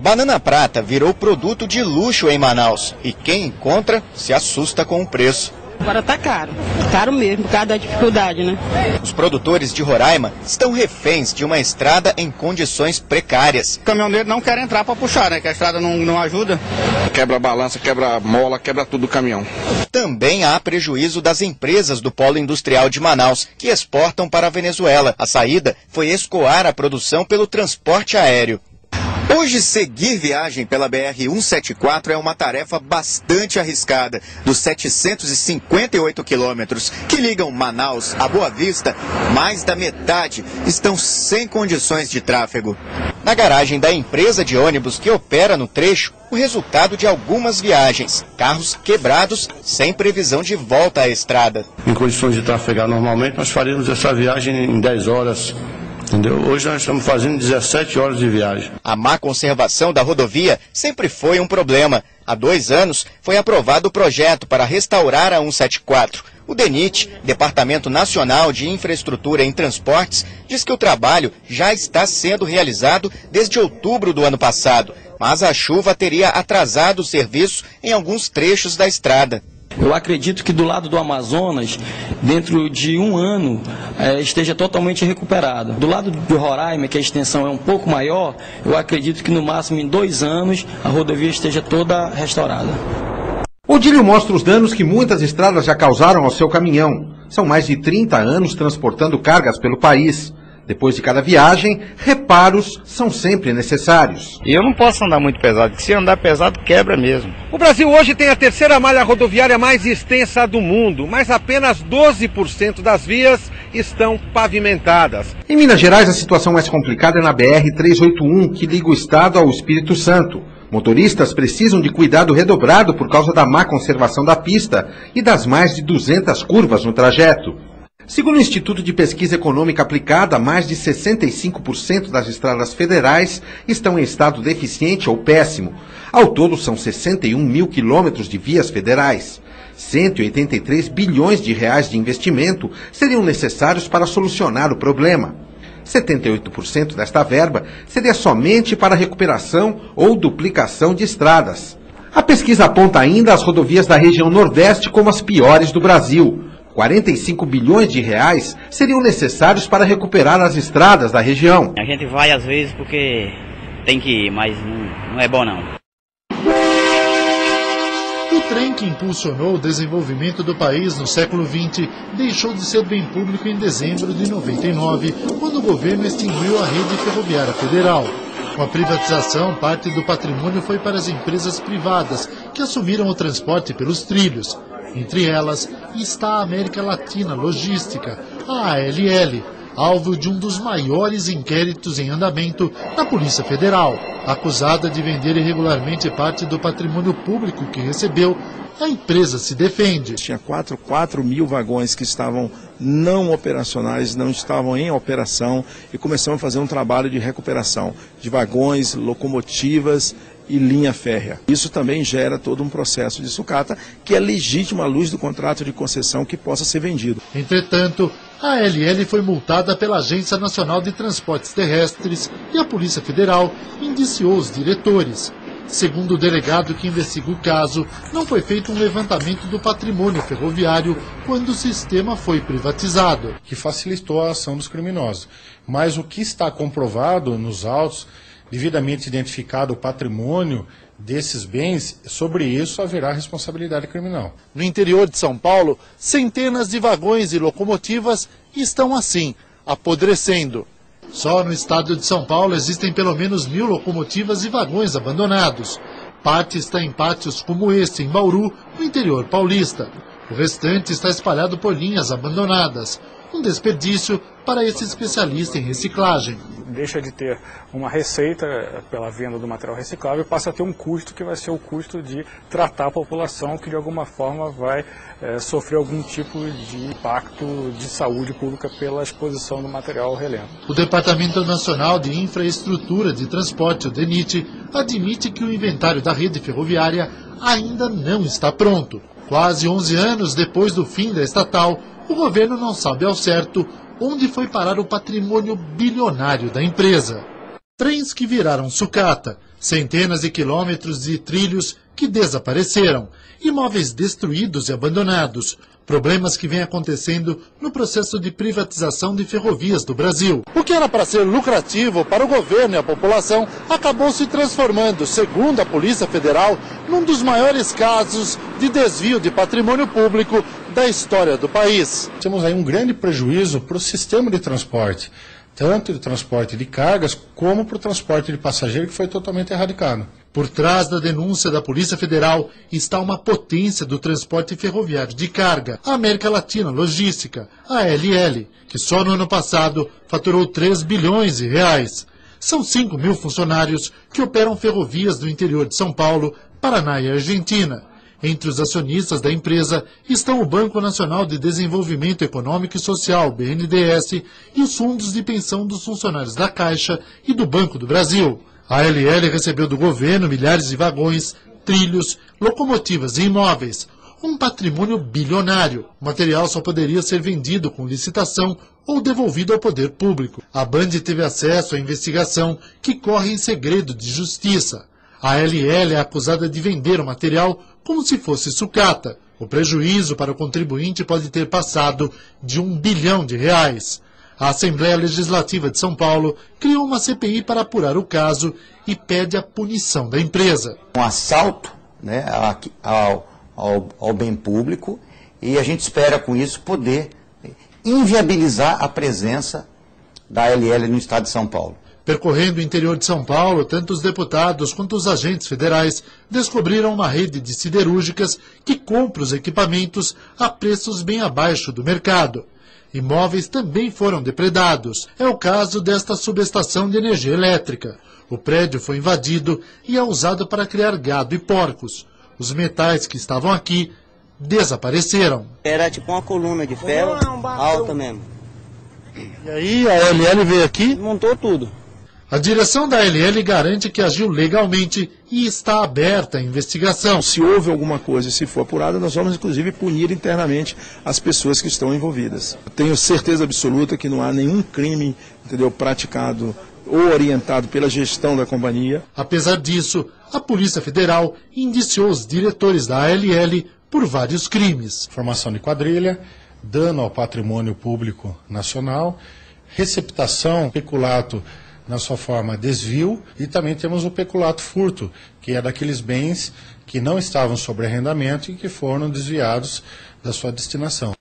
Banana prata virou produto de luxo em Manaus e quem encontra se assusta com o preço. Agora tá caro, caro mesmo, por causa da dificuldade, né? Os produtores de Roraima estão reféns de uma estrada em condições precárias. O caminhoneiro não quer entrar para puxar, né? Que a estrada não ajuda. Quebra a balança, quebra a mola, quebra tudo do caminhão. Também há prejuízo das empresas do polo industrial de Manaus, que exportam para a Venezuela. A saída foi escoar a produção pelo transporte aéreo. Hoje, seguir viagem pela BR-174 é uma tarefa bastante arriscada. Dos 758 quilômetros que ligam Manaus a Boa Vista, mais da metade estão sem condições de tráfego. Na garagem da empresa de ônibus que opera no trecho, o resultado de algumas viagens. Carros quebrados, sem previsão de volta à estrada. Em condições de trafegar normalmente, nós faríamos essa viagem em 10 horas. Entendeu? Hoje nós estamos fazendo 17 horas de viagem. A má conservação da rodovia sempre foi um problema. Há 2 anos foi aprovado o projeto para restaurar a 174. O DENIT, Departamento Nacional de Infraestrutura em Transportes, diz que o trabalho já está sendo realizado desde outubro do ano passado, mas a chuva teria atrasado o serviço em alguns trechos da estrada. Eu acredito que do lado do Amazonas, dentro de 1 ano, esteja totalmente recuperado. Do lado de Roraima, que a extensão é um pouco maior, eu acredito que no máximo em 2 anos a rodovia esteja toda restaurada. Odílio mostra os danos que muitas estradas já causaram ao seu caminhão. São mais de 30 anos transportando cargas pelo país. Depois de cada viagem, reparos são sempre necessários. E eu não posso andar muito pesado, porque se andar pesado, quebra mesmo. O Brasil hoje tem a terceira malha rodoviária mais extensa do mundo, mas apenas 12% das vias estão pavimentadas. Em Minas Gerais, a situação mais complicada é na BR-381, que liga o estado ao Espírito Santo. Motoristas precisam de cuidado redobrado por causa da má conservação da pista e das mais de 200 curvas no trajeto. Segundo o Instituto de Pesquisa Econômica Aplicada, mais de 65% das estradas federais estão em estado deficiente ou péssimo. Ao todo, são 61 mil quilômetros de vias federais. 183 bilhões de reais de investimento seriam necessários para solucionar o problema. 78% desta verba seria somente para recuperação ou duplicação de estradas. A pesquisa aponta ainda as rodovias da região Nordeste como as piores do Brasil. 45 bilhões de reais seriam necessários para recuperar as estradas da região. A gente vai às vezes porque tem que ir, mas não é bom não. O trem que impulsionou o desenvolvimento do país no século XX deixou de ser bem público em dezembro de 99, quando o governo extinguiu a rede ferroviária federal. Com a privatização, parte do patrimônio foi para as empresas privadas, que assumiram o transporte pelos trilhos. Entre elas está a América Latina Logística, a ALL, alvo de um dos maiores inquéritos em andamento na Polícia Federal. Acusada de vender irregularmente parte do patrimônio público que recebeu, a empresa se defende. Tinha 4 mil vagões que estavam não operacionais, não estavam em operação, e começamos a fazer um trabalho de recuperação de vagões, locomotivas e linha férrea. Isso também gera todo um processo de sucata que é legítimo à luz do contrato de concessão que possa ser vendido. Entretanto, a ALL foi multada pela Agência Nacional de Transportes Terrestres e a Polícia Federal indiciou os diretores. Segundo o delegado que investiga o caso, não foi feito um levantamento do patrimônio ferroviário quando o sistema foi privatizado. Que facilitou a ação dos criminosos. Mas o que está comprovado nos autos, devidamente identificado o patrimônio desses bens, sobre isso haverá responsabilidade criminal. No interior de São Paulo, centenas de vagões e locomotivas estão assim, apodrecendo. Só no estado de São Paulo existem pelo menos 1.000 locomotivas e vagões abandonados. Parte está em pátios como este, em Bauru, no interior paulista. O restante está espalhado por linhas abandonadas. Um desperdício para esse especialista em reciclagem. Deixa de ter uma receita pela venda do material reciclável e passa a ter um custo que vai ser o custo de tratar a população que de alguma forma vai sofrer algum tipo de impacto de saúde pública pela exposição do material relento. O Departamento Nacional de Infraestrutura de Transporte, o DENIT, admite que o inventário da rede ferroviária ainda não está pronto. Quase 11 anos depois do fim da estatal, o governo não sabe ao certo onde foi parar o patrimônio bilionário da empresa. Trens que viraram sucata, Centenas de quilômetros de trilhos que desapareceram, imóveis destruídos e abandonados, problemas que vêm acontecendo no processo de privatização de ferrovias do Brasil. O que era para ser lucrativo para o governo e a população acabou se transformando, segundo a Polícia Federal, num dos maiores casos de desvio de patrimônio público da história do país. Temos aí um grande prejuízo para o sistema de transporte, tanto de transporte de cargas como para o transporte de passageiro, que foi totalmente erradicado. Por trás da denúncia da Polícia Federal está uma potência do transporte ferroviário de carga, a América Latina Logística, a ALL, que só no ano passado faturou 3 bilhões de reais. São 5 mil funcionários que operam ferrovias do interior de São Paulo, Paraná e Argentina. Entre os acionistas da empresa estão o Banco Nacional de Desenvolvimento Econômico e Social, BNDES, e os fundos de pensão dos funcionários da Caixa e do Banco do Brasil. A ALL recebeu do governo milhares de vagões, trilhos, locomotivas e imóveis, um patrimônio bilionário. O material só poderia ser vendido com licitação ou devolvido ao poder público. A Band teve acesso à investigação que corre em segredo de justiça. A ALL é acusada de vender o material como se fosse sucata. O prejuízo para o contribuinte pode ter passado de R$1 bilhão. A Assembleia Legislativa de São Paulo criou uma CPI para apurar o caso e pede a punição da empresa. Um assalto, né, ao bem público, e a gente espera com isso poder inviabilizar a presença da ALL no estado de São Paulo. Percorrendo o interior de São Paulo, tanto os deputados quanto os agentes federais descobriram uma rede de siderúrgicas que compra os equipamentos a preços bem abaixo do mercado. Imóveis também foram depredados. É o caso desta subestação de energia elétrica. O prédio foi invadido e é usado para criar gado e porcos. Os metais que estavam aqui desapareceram. Era tipo uma coluna de ferro, alta mesmo. E aí a ALL veio aqui? Montou tudo. A direção da ALL garante que agiu legalmente e está aberta a investigação. Se houve alguma coisa e se for apurada, nós vamos inclusive punir internamente as pessoas que estão envolvidas. Eu tenho certeza absoluta que não há nenhum crime, praticado ou orientado pela gestão da companhia. Apesar disso, a Polícia Federal indiciou os diretores da ALL por vários crimes. Formação de quadrilha, dano ao patrimônio público nacional, receptação, peculato na sua forma desvio, e também temos o peculato furto, que é daqueles bens que não estavam sob arrendamento e que foram desviados da sua destinação.